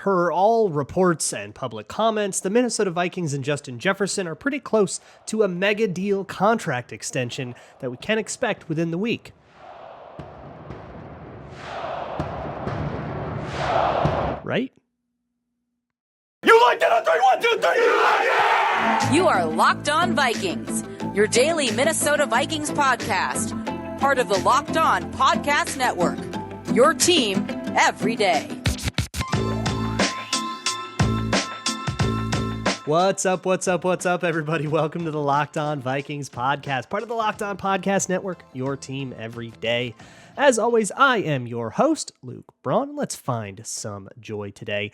Per all reports and public comments, the Minnesota Vikings and Justin Jefferson are pretty close to a mega deal contract extension that we can expect within the week. Right? You like that on 3, 1, 2, 3? Yeah! You are Locked On Vikings, your daily Minnesota Vikings podcast, part of the Locked On Podcast Network, your team every day. What's up, everybody? Welcome to the Locked On Vikings podcast, part of the Locked On Podcast Network, your team every day. As always, I am your host, Luke Braun. Let's find some joy today.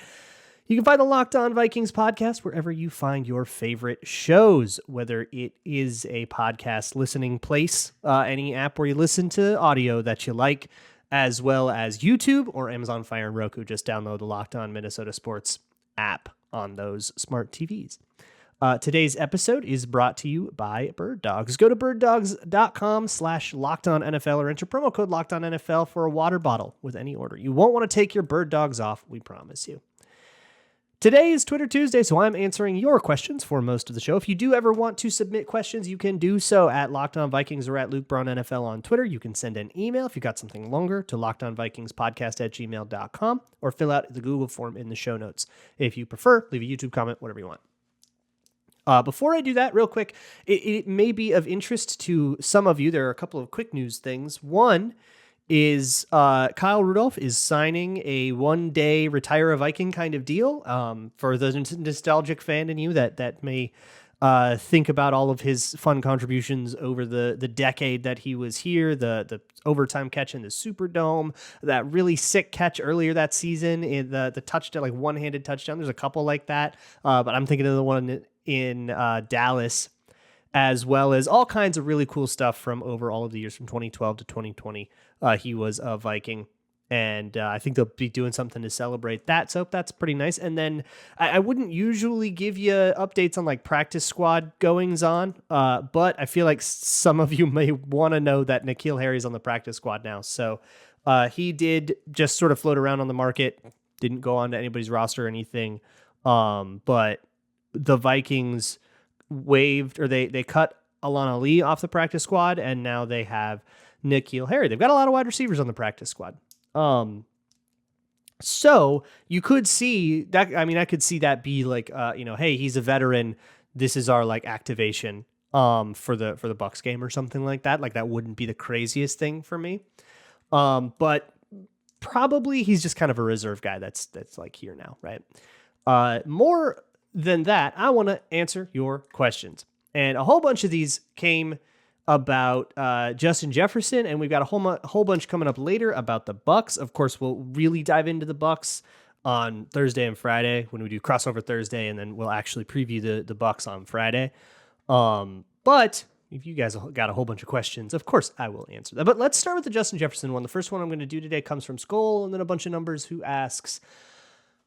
You can find the Locked On Vikings podcast wherever you find your favorite shows, whether it is a podcast listening place, any app where you listen to audio that you like, as well as YouTube or Amazon Fire and Roku. Just download the Locked On Minnesota Sports app on those smart TVs. Today's episode is brought to you by birddogs. Go to birddogs.com/LockedOnNFL or enter promo code LockedOnNFL for a water bottle with any order. You won't want to take your bird dogs off, we promise you. Today is Twitter Tuesday, so I'm answering your questions for most of the show. If you do ever want to submit questions, you can do so at Locked On Vikings or at Luke Braun NFL on Twitter. You can send an email if you got something longer to lockedonvikingspodcast@gmail.com or fill out the Google form in the show notes. If you prefer, leave a YouTube comment, whatever you want. Before I do that, real quick, it may be of interest to some of you. There are a couple of quick news things. One is Kyle Rudolph is signing a one-day retire a Viking kind of deal. For the nostalgic fan in you that may think about all of his fun contributions over the decade that he was here, the overtime catch in the Superdome, that really sick catch earlier that season, in the touchdown, like one-handed touchdown. There's a couple like that, but I'm thinking of the one in Dallas, as well as all kinds of really cool stuff from over all of the years from 2012 to 2020. He was a Viking, and I think they'll be doing something to celebrate that. So that's pretty nice. And then I wouldn't usually give you updates on like practice squad goings on, but I feel like some of you may want to know that N'Keal Harry's on the practice squad now. So he did just sort of float around on the market, didn't go onto anybody's roster or anything, but the Vikings waived, or they cut Alana Lee off the practice squad, and now they have N'Keal Harry. They've got a lot of wide receivers on the practice squad. So you could see that. I mean, I could see that be like, hey, he's a veteran. This is our like activation for the Bucs game or something like that. Like that wouldn't be the craziest thing for me. But probably he's just kind of a reserve guy that's like here now, right? More than that, I want to answer your questions. And a whole bunch of these came about Justin Jefferson, and we've got a whole bunch coming up later about the Bucs. Of course, we'll really dive into the Bucs on Thursday and Friday when we do crossover Thursday, and then we'll actually preview the Bucs on Friday. But if you guys got a whole bunch of questions, of course I will answer that. But let's start with the Justin Jefferson one. The first one I'm going to do today comes from Skull, and then a bunch of numbers, who asks,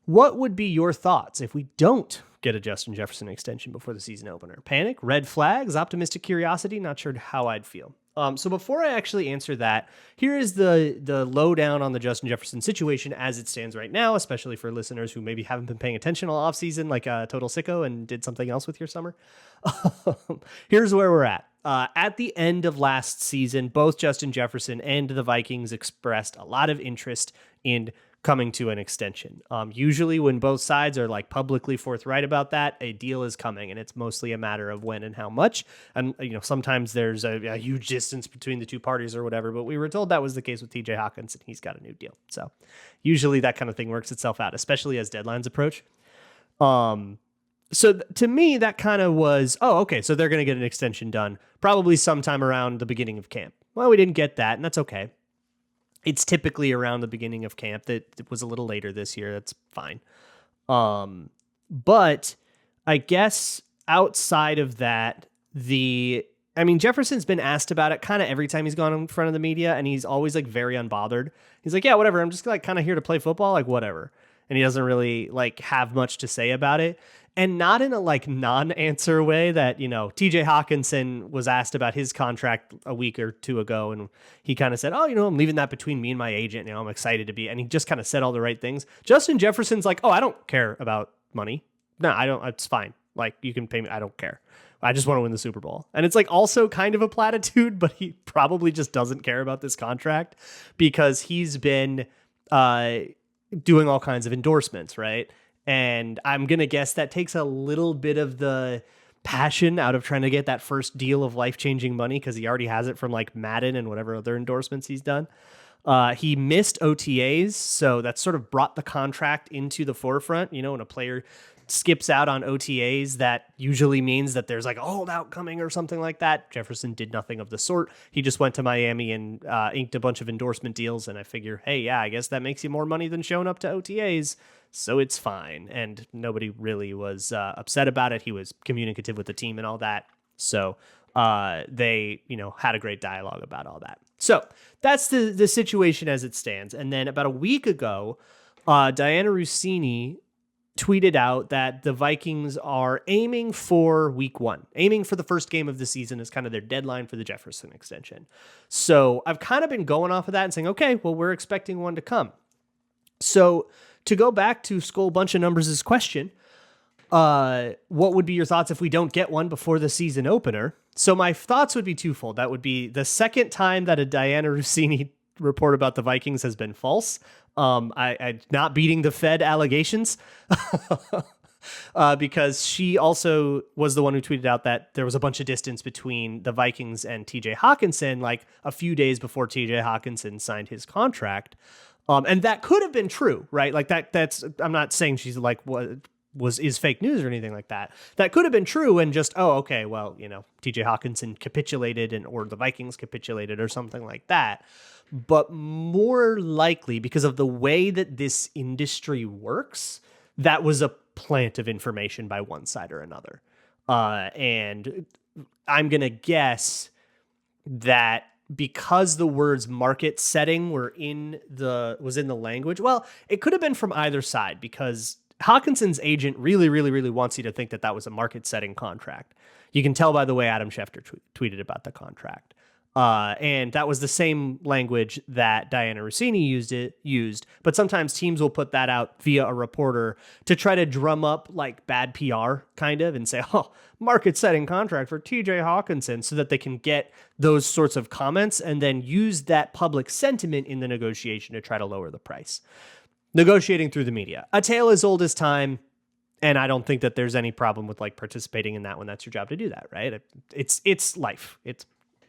what would be your thoughts if we don't get a Justin Jefferson extension before the season opener? Panic, red flags, optimistic curiosity, not sure how I'd feel. So before I actually answer that, here is the lowdown on the Justin Jefferson situation as it stands right now, especially for listeners who maybe haven't been paying attention all offseason, like a total sicko, and did something else with your summer. Here's where we're at. At the end of last season, both Justin Jefferson and the Vikings expressed a lot of interest in coming to an extension. Usually when both sides are like publicly forthright about that, a deal is coming, and it's mostly a matter of when and how much. And, sometimes there's a huge distance between the two parties or whatever, but we were told that was the case with TJ Hawkins, and he's got a new deal. So usually that kind of thing works itself out, especially as deadlines approach. So to me, that kind of was, okay, so they're going to get an extension done probably sometime around the beginning of camp. Well, we didn't get that, and that's okay. It's typically around the beginning of camp. That it was a little later this year. That's fine. But I guess outside of that, Jefferson's been asked about it kind of every time he's gone in front of the media, and he's always like very unbothered. He's like, yeah, whatever. I'm just like kind of here to play football, like whatever. and he doesn't really like have much to say about it. And not in a like non-answer way that, you know, TJ Hawkinson was asked about his contract a week or two ago. And he kind of said, oh, you know, I'm leaving that between me and my agent. You know, I'm excited to be. And he just kind of said all the right things. Justin Jefferson's like, oh, I don't care about money. No, I don't. It's fine. Like, you can pay me. I don't care. I just want to win the Super Bowl. And it's like also kind of a platitude, but he probably just doesn't care about this contract because he's been doing all kinds of endorsements, right? And I'm going to guess that takes a little bit of the passion out of trying to get that first deal of life-changing money because he already has it from like Madden and whatever other endorsements he's done. He missed OTAs, so that sort of brought the contract into the forefront. You know, when a player skips out on OTAs, that usually means that there's like a holdout coming or something like that. Jefferson did nothing of the sort. He just went to Miami and inked a bunch of endorsement deals, and I figure, hey, yeah, I guess that makes you more money than showing up to OTAs, so it's fine. And nobody really was upset about it. He was communicative with the team and all that. So they, you know, had a great dialogue about all that. So that's the situation as it stands. And then about a week ago, Diana Rossini tweeted out that the Vikings are aiming for week 1, aiming for the first game of the season as kind of their deadline for the Jefferson extension. So I've kind of been going off of that and saying, okay, well, we're expecting one to come. So to go back to Skull Bunch of Numbers' question, what would be your thoughts if we don't get one before the season opener? So my thoughts would be twofold. That would be the second time that a Diana Rossini report about the Vikings has been false. I not beating the Fed allegations because she also was the one who tweeted out that there was a bunch of distance between the Vikings and TJ Hawkinson, like a few days before TJ Hawkinson signed his contract. And that could have been true, right? Like that's, I'm not saying she's like, what is fake news or anything like that. That could have been true and just, oh, okay, well, you know, TJ Hawkinson capitulated or the Vikings capitulated or something like that. But more likely, because of the way that this industry works, that was a plant of information by one side or another. And I'm going to guess that because the words market setting was in the language, well, it could have been from either side because Hawkinson's agent really, really, really wants you to think that that was a market setting contract. You can tell by the way Adam Schefter tweeted about the contract. And that was the same language that Diana Rossini used, but sometimes teams will put that out via a reporter to try to drum up like bad PR kind of and say, oh, market setting contract for TJ Hawkinson, so that they can get those sorts of comments and then use that public sentiment in the negotiation to try to lower the price. Negotiating through the media, a tale as old as time. And I don't think that there's any problem with like participating in that when that's your job to do that, right? It's life.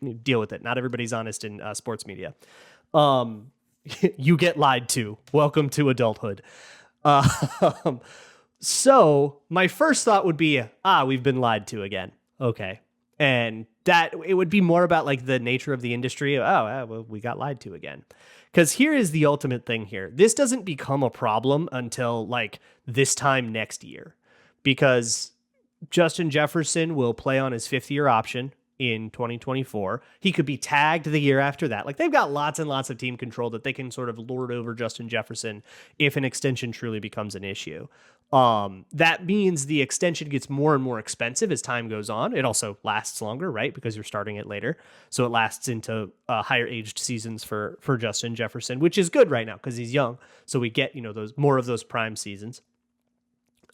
You deal with it. Not everybody's honest in sports media. You get lied to. Welcome to adulthood. So my first thought would be, we've been lied to again. Okay. And that it would be more about like the nature of the industry. Well, we got lied to again. Because here is the ultimate thing here. This doesn't become a problem until like this time next year, because Justin Jefferson will play on his 5th-year option in 2024. He could be tagged the year after that. Like, they've got lots and lots of team control that they can sort of lord over Justin Jefferson if an extension truly becomes an issue. That means the extension gets more and more expensive as time goes on. It also lasts longer, right? Because you're starting it later. So it lasts into higher aged seasons for Justin Jefferson, which is good right now because he's young. So we get, those more of those prime seasons.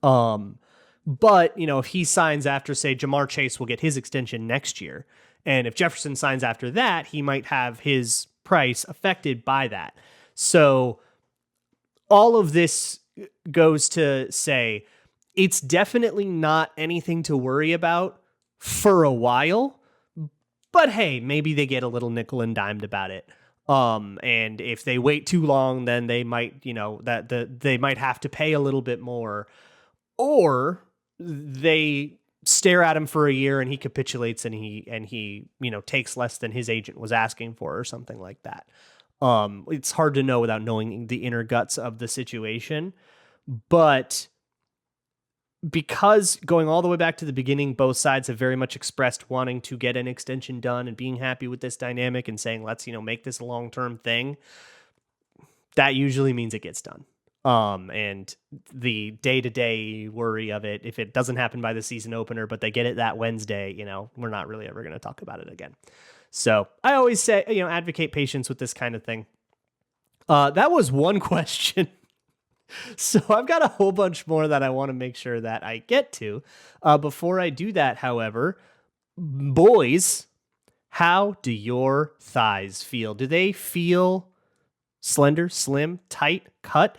But, if he signs after, say, Jamar Chase will get his extension next year. And if Jefferson signs after that, he might have his price affected by that. So all of this goes to say it's definitely not anything to worry about for a while. But hey, maybe they get a little nickel and dimed about it. And if they wait too long, then they might, they might have to pay a little bit more. Or they stare at him for a year and he capitulates and he takes less than his agent was asking for or something like that. It's hard to know without knowing the inner guts of the situation, but because going all the way back to the beginning, both sides have very much expressed wanting to get an extension done and being happy with this dynamic and saying, let's, make this a long-term thing. That usually means it gets done. And the day-to-day worry of it, if it doesn't happen by the season opener, but they get it that Wednesday, we're not really ever going to talk about it again. So I always say, advocate patience with this kind of thing. That was one question. So I've got a whole bunch more that I want to make sure that I get to. Before I do that, however, boys, how do your thighs feel? Do they feel slender, slim, tight, cut?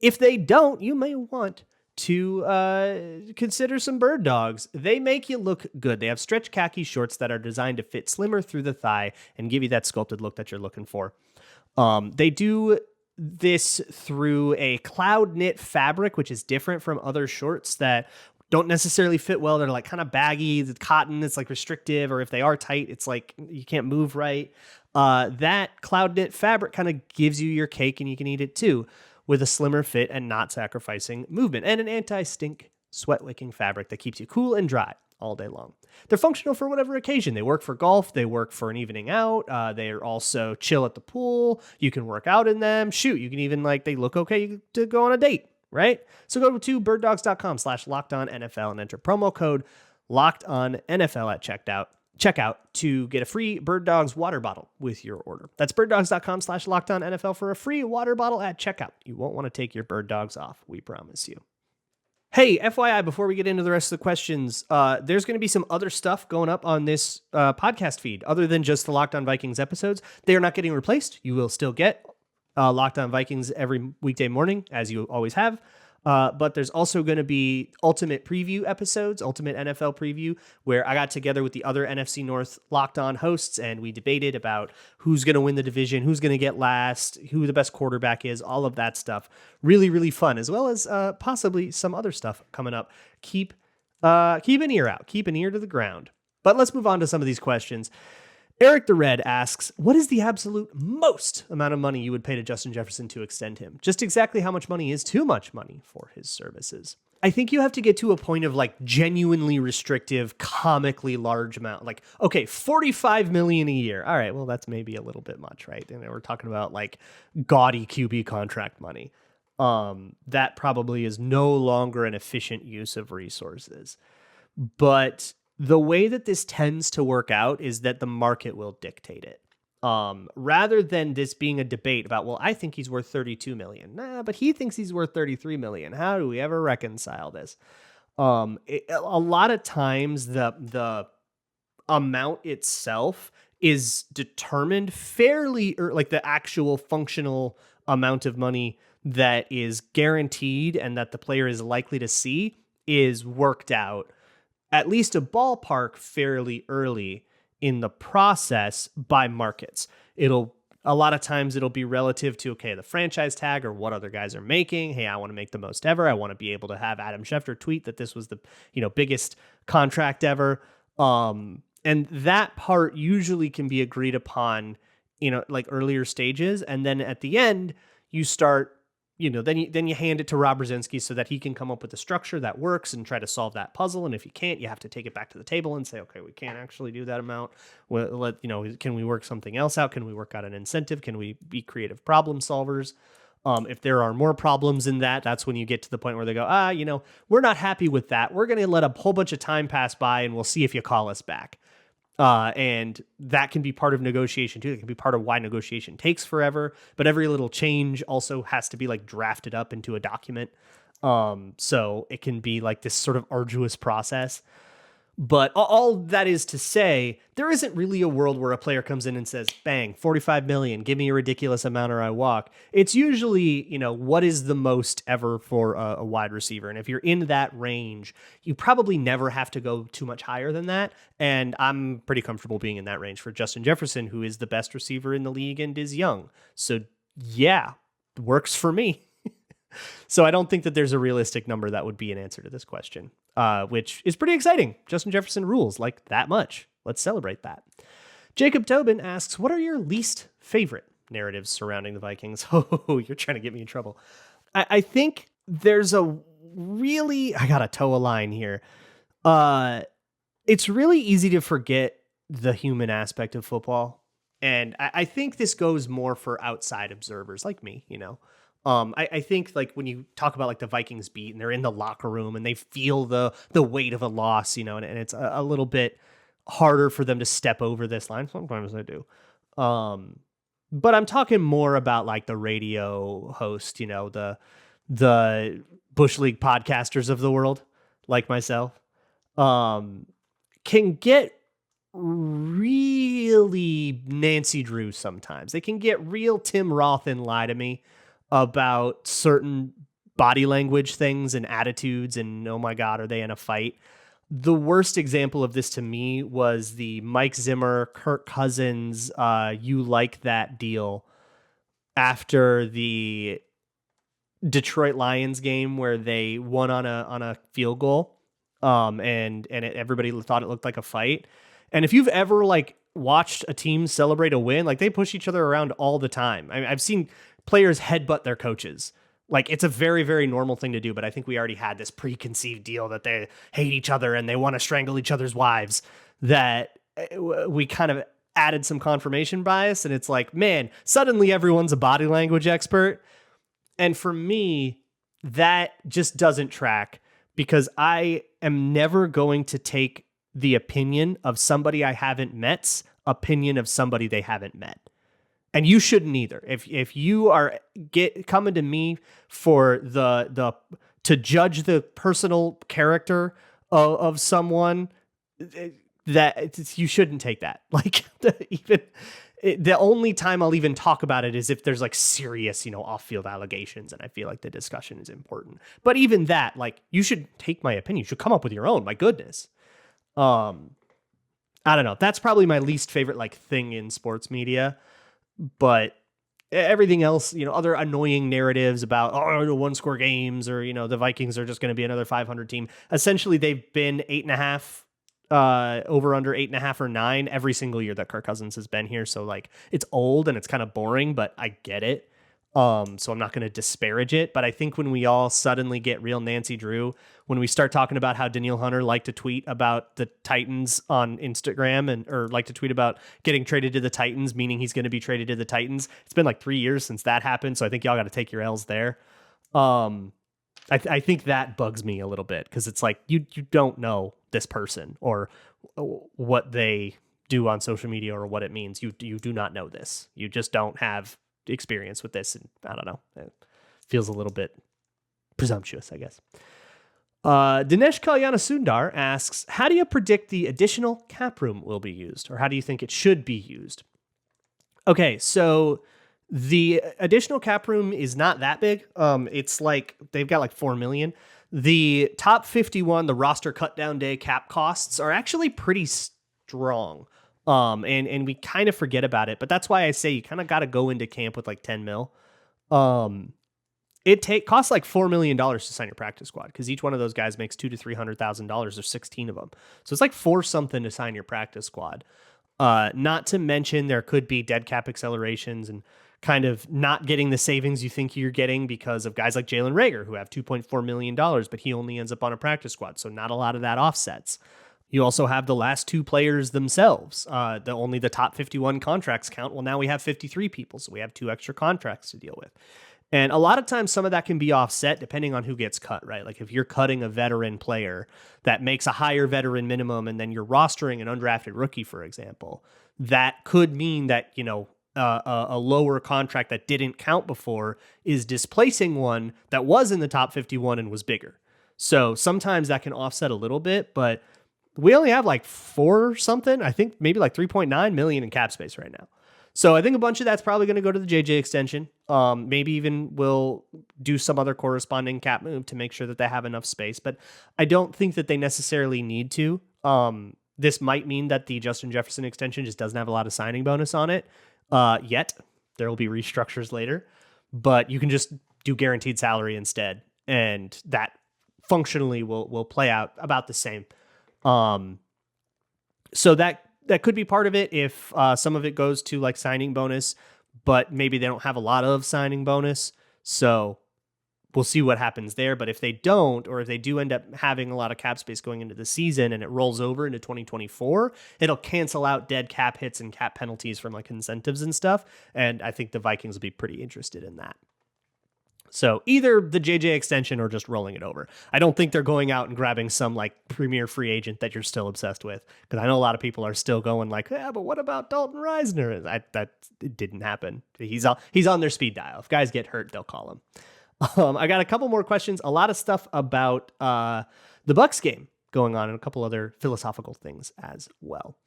If they don't, you may want to consider some bird dogs. They make you look good. They have stretch khaki shorts that are designed to fit slimmer through the thigh and give you that sculpted look that you're looking for. They do this through a cloud knit fabric, which is different from other shorts that don't necessarily fit well. They're like kind of baggy. The cotton, it's like restrictive, or if they are tight, it's like you can't move right. That cloud knit fabric kind of gives you your cake and you can eat it too, with a slimmer fit and not sacrificing movement, and an anti-stink, sweat-wicking fabric that keeps you cool and dry all day long. They're functional for whatever occasion. They work for golf. They work for an evening out. They're also chill at the pool. You can work out in them. Shoot, you can even they look okay to go on a date, right? So go to birddogs.com/LockedOnNFL and enter promo code LockedOnNFL at checkout to get a free Bird Dogs water bottle with your order. That's birddogs.com/LockedOnNFL for a free water bottle at checkout. You won't want to take your bird dogs off, we promise you. Hey, FYI, before we get into the rest of the questions, there's going to be some other stuff going up on this podcast feed other than just the Locked On Vikings episodes. They are not getting replaced. You will still get Locked On Vikings every weekday morning, as you always have. But there's also going to be ultimate preview episodes, ultimate NFL preview, where I got together with the other NFC North Locked On hosts and we debated about who's going to win the division, who's going to get last, who the best quarterback is, all of that stuff. Really, really fun, as well as possibly some other stuff coming up. Keep an ear out, keep an ear to the ground. But let's move on to some of these questions. Eric the Red asks, what is the absolute most amount of money you would pay to Justin Jefferson to extend him? Just exactly how much money is too much money for his services? I think you have to get to a point of genuinely restrictive, comically large amount. Okay, $45 million a year. All right, well, that's maybe a little bit much, right? And we're talking about gaudy QB contract money. That probably is no longer an efficient use of resources. But the way that this tends to work out is that the market will dictate it. Rather than this being a debate about, well, I think he's worth $32 million. Nah, but he thinks he's worth $33 million. How do we ever reconcile this? A lot of times the amount itself is determined fairly, or the actual functional amount of money that is guaranteed and that the player is likely to see is worked out, at least a ballpark, fairly early in the process by markets. A lot of times it'll be relative to, okay, the franchise tag or what other guys are making. Hey, I want to make the most ever. I want to be able to have Adam Schefter tweet that this was the, biggest contract ever. And that part usually can be agreed upon, earlier stages. And then at the end, you start, then you hand it to Rob Brzezinski so that he can come up with a structure that works and try to solve that puzzle. And if you can't, you have to take it back to the table and say, okay, we can't actually do that amount. Can we work something else out? Can we work out an incentive? Can we be creative problem solvers? If there are more problems in that, that's when you get to the point where they go, we're not happy with that. We're going to let a whole bunch of time pass by and we'll see if you call us back. And that can be part of negotiation too. It can be part of why negotiation takes forever, but every little change also has to be drafted up into a document. So it can be this sort of arduous process. But all that is to say, there isn't really a world where a player comes in and says, bang, $45 million, give me a ridiculous amount or I walk. It's usually, what is the most ever for a wide receiver? And if you're in that range, you probably never have to go too much higher than that. And I'm pretty comfortable being in that range for Justin Jefferson, who is the best receiver in the league and is young. So yeah, works for me. So I don't think that there's a realistic number that would be an answer to this question, which is pretty exciting. Justin Jefferson rules that much. Let's celebrate that. Jacob Tobin asks, what are your least favorite narratives surrounding the Vikings? Oh, you're trying to get me in trouble. I think there's I got to toe a line here. It's really easy to forget the human aspect of football. And I think this goes more for outside observers like me, I think like when you talk about like the Vikings beat and they're in the locker room and they feel the weight of a loss, and it's a little bit harder for them to step over this line. Sometimes they do. But I'm talking more about like the radio host, the Bush League podcasters of the world, like myself, can get really Nancy Drew sometimes. They can get real Tim Roth and lie to me about certain body language things and attitudes and, oh my God, are they in a fight? The worst example of this to me was the Mike Zimmer, Kirk Cousins, you like that deal after the Detroit Lions game where they won on a field goal. Everybody thought it looked like a fight. And if you've ever like watched a team celebrate a win, like they push each other around all the time. I've seen players headbutt their coaches. Like it's a very, very normal thing to do, but I think we already had this preconceived deal that they hate each other and they want to strangle each other's wives, that we kind of added some confirmation bias. And it's like, man, suddenly everyone's a body language expert. And for me, that just doesn't track, because I am never going to take the opinion of somebody I haven't met's opinion of somebody they haven't met. And you shouldn't either. If you are coming to me for to judge the personal character of someone, that you shouldn't take that. Like the only time I'll even talk about it is if there's like serious, off-field allegations, and I feel like the discussion is important. But even that, like, you should take my opinion. You should come up with your own. My goodness. I don't know. That's probably my least favorite like thing in sports media. But everything else, other annoying narratives about one-score games, or the Vikings are just going to be another 500 team. Essentially, they've been 8.5, over under 8.5 or 9 every single year that Kirk Cousins has been here. So like it's old and it's kind of boring, but I get it. So I'm not going to disparage it, but I think when we all suddenly get real Nancy Drew, when we start talking about how Daniil Hunter liked to tweet about the Titans on Instagram or like to tweet about getting traded to the Titans, meaning he's going to be traded to the Titans. It's been like 3 years since that happened. So I think y'all got to take your L's there. I think that bugs me a little bit, because it's like, you don't know this person or what they do on social media or what it means. You do not know this. You just don't have experience with this, and I don't know, it feels a little bit presumptuous, I guess. Dinesh Kalyana Sundar asks, how do you predict the additional cap room will be used, or how do you think it should be used? Okay, so the additional cap room is not that big. It's like they've got like 4 million. The top 51, the roster cut down day cap costs are actually pretty strong. And we kind of forget about it, but that's why I say you kind of got to go into camp with like 10 mil. It costs like $4 million to sign your practice squad, because each one of those guys makes $200,000 to $300,000. There's 16 of them. So it's like 4 something to sign your practice squad. Not to mention there could be dead cap accelerations and kind of not getting the savings you think you're getting because of guys like Jalen Reagor, who have $2.4 million, but he only ends up on a practice squad. So not a lot of that offsets. You also have the last 2 players themselves. Only the top 51 contracts count. Well, now we have 53 people, so we have 2 extra contracts to deal with. And a lot of times some of that can be offset depending on who gets cut, right? Like if you're cutting a veteran player that makes a higher veteran minimum and then you're rostering an undrafted rookie, for example, that could mean that, a lower contract that didn't count before is displacing one that was in the top 51 and was bigger. So sometimes that can offset a little bit, but we only have like 4 or something. I think maybe like 3.9 million in cap space right now. So I think a bunch of that's probably going to go to the JJ extension. Maybe even we'll do some other corresponding cap move to make sure that they have enough space, but I don't think that they necessarily need to. This might mean that the Justin Jefferson extension just doesn't have a lot of signing bonus on it yet. There will be restructures later, but you can just do guaranteed salary instead, and that functionally will play out about the same. So that could be part of it if some of it goes to like signing bonus, but maybe they don't have a lot of signing bonus. So we'll see what happens there. But if they don't, or if they do end up having a lot of cap space going into the season and it rolls over into 2024, it'll cancel out dead cap hits and cap penalties from like incentives and stuff. And I think the Vikings will be pretty interested in that. So either the JJ extension or just rolling it over. I don't think they're going out and grabbing some like premier free agent that you're still obsessed with. Because I know a lot of people are still going like, yeah, but what about Dalton Reisner? That it didn't happen. He's on their speed dial. If guys get hurt, they'll call him. I got a couple more questions. A lot of stuff about the Bucs game going on and a couple other philosophical things as well.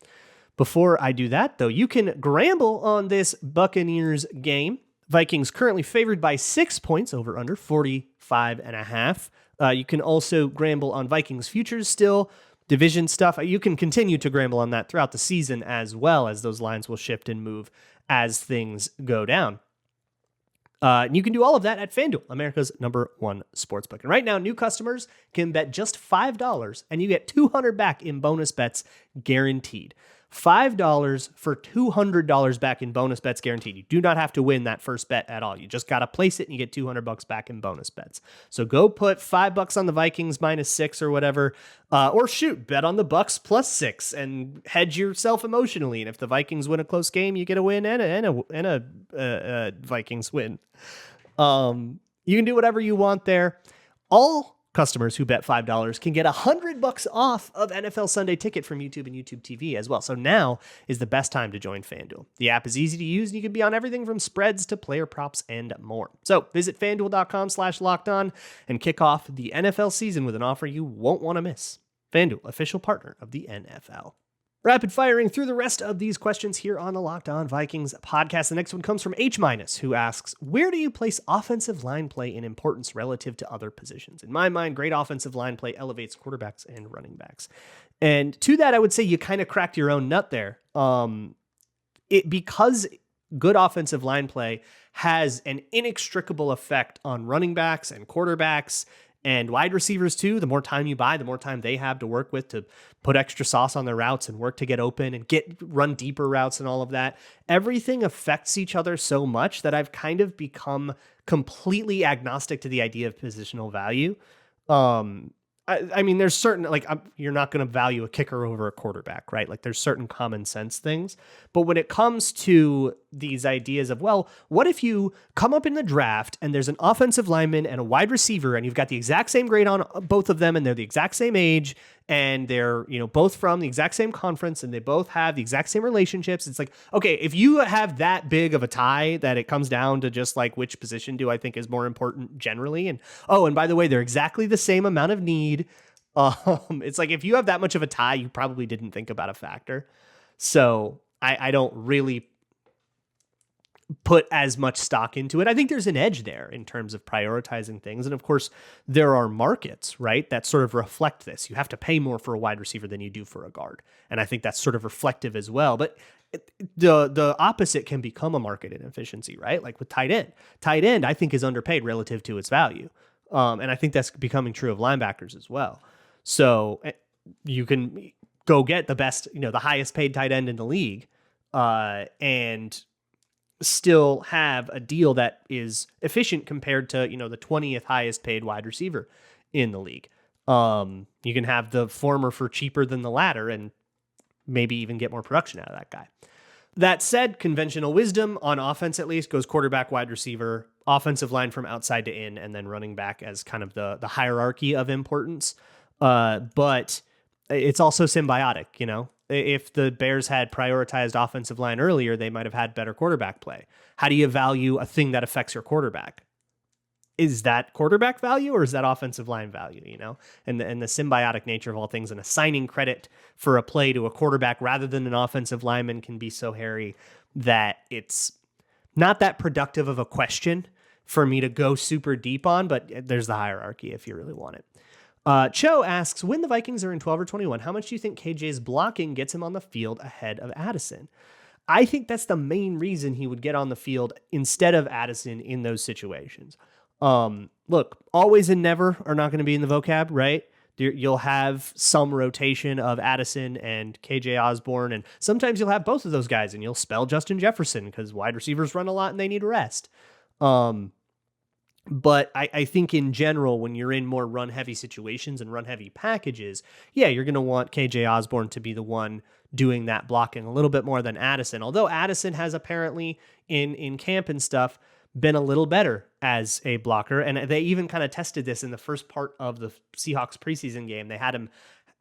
Before I do that, though, you can gamble on this Buccaneers game. Vikings currently favored by 6 points over under 45.5. You can also gamble on Vikings futures still, division stuff. You can continue to gamble on that throughout the season as well, as those lines will shift and move as things go down. And you can do all of that at FanDuel, America's #1 sportsbook. And right now, new customers can bet just $5 and you get $200 back in bonus bets guaranteed. $5 for $200 back in bonus bets guaranteed. You do not have to win that first bet at all. You just got to place it and you get $200 back in bonus bets. So go put $5 on the Vikings -6 or whatever, or shoot, bet on the Bucs +6 and hedge yourself emotionally. And if the Vikings win a close game, you get a win and a Vikings win. You can do whatever you want there. All customers who bet $5 can get $100 off of NFL Sunday Ticket from YouTube and YouTube TV as well. So now is the best time to join FanDuel. The app is easy to use and you can be on everything from spreads to player props and more. So visit FanDuel.com/lockedon and kick off the NFL season with an offer you won't want to miss. FanDuel, official partner of the NFL. Rapid firing through the rest of these questions here on the Locked On Vikings podcast. The next one comes from H-, who asks, where do you place offensive line play in importance relative to other positions? In my mind, great offensive line play elevates quarterbacks and running backs. And to that, I would say you kind of cracked your own nut there. Because good offensive line play has an inextricable effect on running backs and quarterbacks and wide receivers too. The more time you buy, the more time they have to work with to put extra sauce on their routes and work to get open and run deeper routes and all of that. Everything affects each other so much that I've kind of become completely agnostic to the idea of positional value. I mean, there's certain, like, you're not going to value a kicker over a quarterback, right? Like, there's certain common sense things. But when it comes to these ideas of, well, what if you come up in the draft and there's an offensive lineman and a wide receiver and you've got the exact same grade on both of them and they're the exact same age and they're, both from the exact same conference and they both have the exact same relationships. It's like, okay, if you have that big of a tie that it comes down to just like which position do I think is more important generally. And, oh, and by the way, they're exactly the same amount of need. It's like, if you have that much of a tie, you probably didn't think about a factor. So I don't really put as much stock into it. I think there's an edge there in terms of prioritizing things. And of course, there are markets, right, that sort of reflect this. You have to pay more for a wide receiver than you do for a guard. And I think that's sort of reflective as well. But the opposite can become a market inefficiency, right? Like with tight end. Tight end, I think, is underpaid relative to its value. And I think that's becoming true of linebackers as well. So you can go get the best, the highest paid tight end in the league, and still have a deal that is efficient compared to, the 20th highest paid wide receiver in the league. You can have the former for cheaper than the latter and maybe even get more production out of that guy. That said, conventional wisdom on offense, at least, goes quarterback, wide receiver, offensive line from outside to in, and then running back as kind of the hierarchy of importance. But it's also symbiotic, If the Bears had prioritized offensive line earlier, they might have had better quarterback play. How do you value a thing that affects your quarterback? Is that quarterback value or is that offensive line value, And the symbiotic nature of all things, and assigning credit for a play to a quarterback rather than an offensive lineman can be so hairy that it's not that productive of a question for me to go super deep on, but there's the hierarchy if you really want it. Cho asks, when the Vikings are in 12 or 21, how much do you think KJ's blocking gets him on the field ahead of Addison? I think that's the main reason he would get on the field instead of Addison in those situations. Look, always and never are not going to be in the vocab, right? You'll have some rotation of Addison and KJ Osborne, and sometimes you'll have both of those guys, and you'll spell Justin Jefferson because wide receivers run a lot and they need rest. But I think in general, when you're in more run-heavy situations and run-heavy packages, you're going to want KJ Osborne to be the one doing that blocking a little bit more than Addison. Although Addison has apparently in camp and stuff been a little better as a blocker. And they even kind of tested this in the first part of the Seahawks preseason game. They had him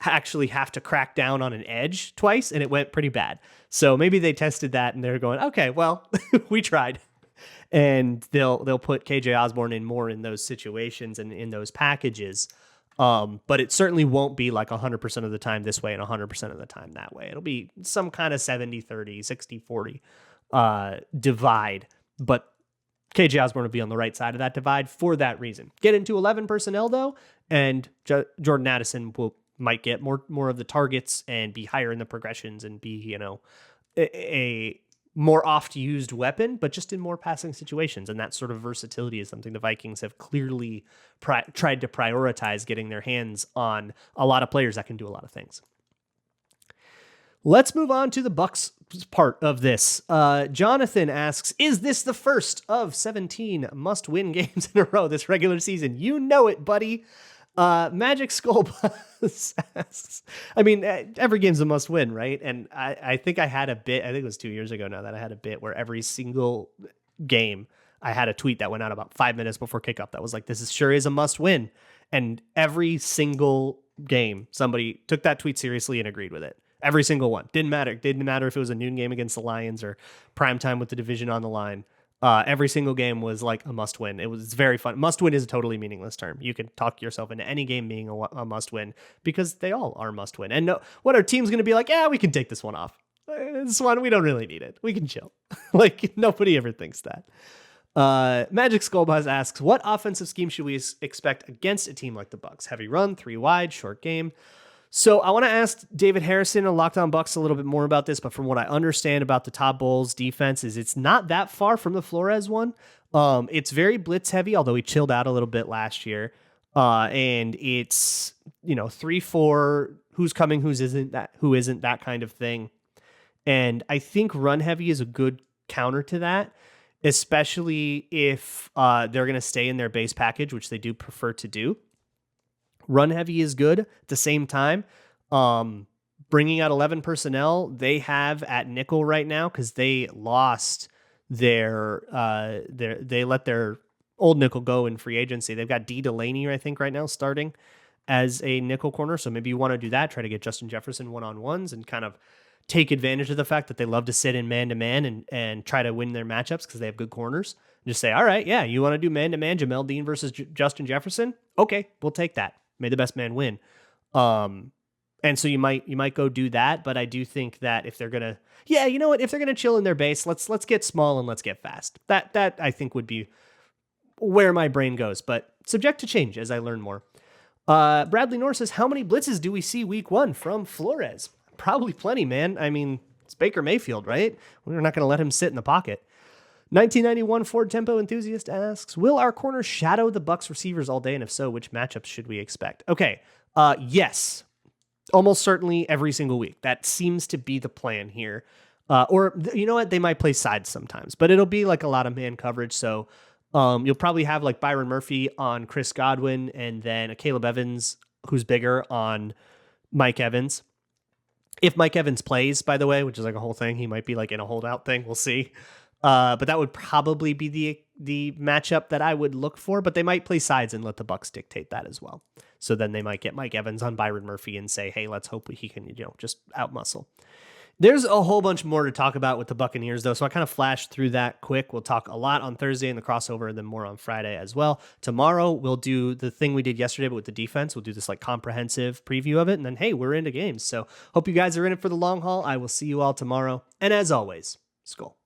actually have to crack down on an edge twice, and it went pretty bad. So maybe they tested that and they're going, okay, well, we tried. And they'll put KJ Osborne in more in those situations and in those packages. But it certainly won't be like 100% of the time this way and 100% of the time that way. It'll be some kind of 70-30, 60-40 divide. But KJ Osborne will be on the right side of that divide for that reason. Get into 11 personnel, though, and Jordan Addison might get more of the targets and be higher in the progressions and be, a more oft-used weapon, but just in more passing situations. And that sort of versatility is something the Vikings have clearly tried to prioritize, getting their hands on a lot of players that can do a lot of things. Let's move on to the Bucs part of this. Jonathan asks, is this the first of 17 must-win games in a row this regular season? You know it, buddy. Magic Skull asks, I mean, every game's a must win, right? And I think I had a bit, I think it was 2 years ago now, that I had a bit where every single game I had a tweet that went out about 5 minutes before kickoff that was like, this sure is a must win. And every single game, somebody took that tweet seriously and agreed with it. Every single one. Didn't matter. Didn't matter if it was a noon game against the Lions or primetime with the division on the line. Every single game was like a must win. It's very fun. Must win is a totally meaningless term. You can talk yourself into any game being a must win because they all are must win. And no, what our team's going to be like, yeah, we can take this one off. This one, we don't really need it. We can chill. Like nobody ever thinks that. Magic Skullbuzz asks, what offensive scheme should we expect against a team like the Bucs? Heavy run, 3 wide, short game. So I want to ask David Harrison and Locked On Bucs a little bit more about this, but from what I understand about the Todd Bowles defense is it's not that far from the Flores one. It's very blitz heavy, although he chilled out a little bit last year. And it's, 3-4, who's coming, who isn't that kind of thing. And I think run heavy is a good counter to that, especially if they're going to stay in their base package, which they do prefer to do. Run heavy is good. At the same time, bringing out 11 personnel, they have at nickel right now because they lost they let their old nickel go in free agency. They've got D. Delaney, I think, right now starting as a nickel corner. So maybe you want to do that, try to get Justin Jefferson one-on-ones and kind of take advantage of the fact that they love to sit in man-to-man and try to win their matchups because they have good corners. Just say, all right, yeah, you want to do man-to-man Jamel Dean versus Justin Jefferson? Okay, we'll take that. May the best man win. And so you might go do that, but I do think that if they're gonna, if they're gonna chill in their base, let's get small and let's get fast. That I think would be where my brain goes, but subject to change as I learn more. Bradley Norris says, how many blitzes do we see week 1 from Flores? Probably plenty, man. I mean, it's Baker Mayfield, right? We're not gonna let him sit in the pocket. 1991 Ford Tempo Enthusiast asks, will our corners shadow the Bucs receivers all day? And if so, which matchups should we expect? Okay. Yes. Almost certainly every single week. That seems to be the plan here. Or you know what? They might play sides sometimes, but it'll be like a lot of man coverage. So you'll probably have like Byron Murphy on Chris Godwin and then a Caleb Evans, who's bigger, on Mike Evans. If Mike Evans plays, by the way, which is like a whole thing, he might be like in a holdout thing. We'll see. But that would probably be the matchup that I would look for, but they might play sides and let the Bucs dictate that as well. So then they might get Mike Evans on Byron Murphy and say, hey, let's hope he can, just outmuscle. There's a whole bunch more to talk about with the Buccaneers, though, so I kind of flashed through that quick. We'll talk a lot on Thursday in the crossover and then more on Friday as well. Tomorrow, we'll do the thing we did yesterday, but with the defense. We'll do this like comprehensive preview of it, and then, hey, we're into games. So hope you guys are in it for the long haul. I will see you all tomorrow. And as always, Skull.